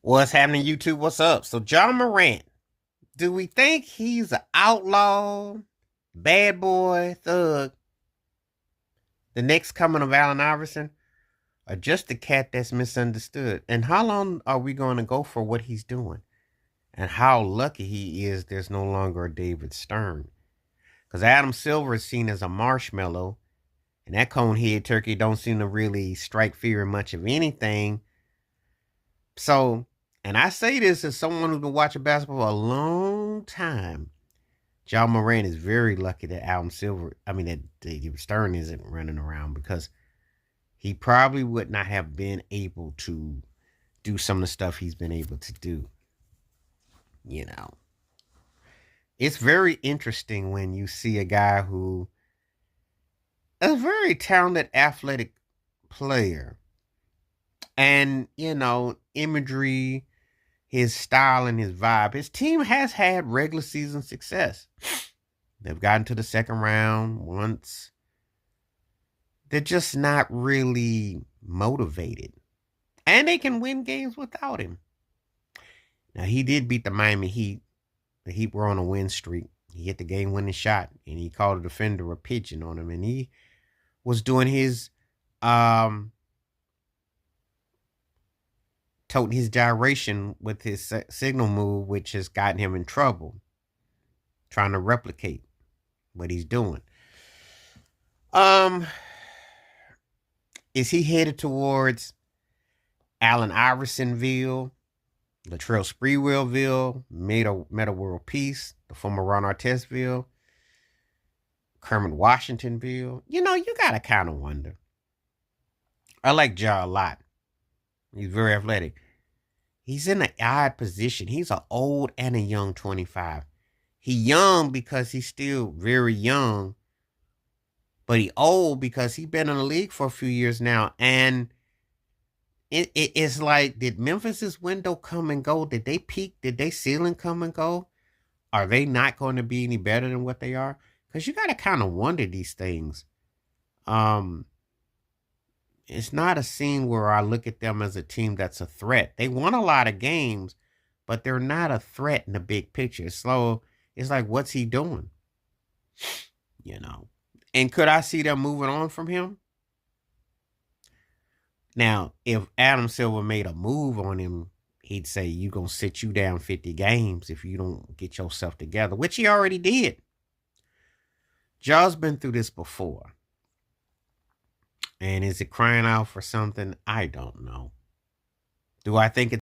What's happening, YouTube? What's up? So, John Morant, do we think he's an outlaw, bad boy, thug, the next coming of Allen Iverson, or just a cat that's misunderstood? And how long are we going to go for what he's doing? And how lucky he is there's no longer a David Stern. Because Adam Silver is seen as a marshmallow, and that conehead turkey don't seem to really strike fear in much of anything. So, and I say this as someone who's been watching basketball for a long time. John Morant is very lucky that that David Stern isn't running around, because he probably would not have been able to do some of the stuff he's been able to do. You know, it's very interesting when you see a guy who is a very talented, athletic player, and imagery, his style and his vibe. His team has had regular season success. They've gotten to the second round once. They're just not really motivated. And they can win games without him. Now, he did beat the Miami Heat. The Heat were on a win streak. He hit the game-winning shot, and he called a defender a pigeon on him. And he was doing his toting his gyration with his signal move, which has gotten him in trouble, trying to replicate what he's doing. Is he headed towards Allen Iversonville, Latrell Sprewellville, Meta World Peace, the former Ron Artestville, Kermit Washingtonville? You gotta kind of wonder. I like Ja a lot. He's very athletic. He's in an odd position. He's an old and a young 25. He young because he's still very young, but he old because he's been in the league for a few years now. And it's like, did Memphis's window come and go? Did they peak? Did they ceiling come and go? Are they not going to be any better than what they are? Because you got to kind of wonder these things. It's not a scene where I look at them as a team that's a threat. They won a lot of games, but they're not a threat in the big picture. So it's like, what's he doing? And could I see them moving on from him? Now, if Adam Silver made a move on him, he'd say, "You gonna sit you down 50 games if you don't get yourself together," which he already did. Jaw's been through this before. And is it crying out for something? I don't know. Do I think it's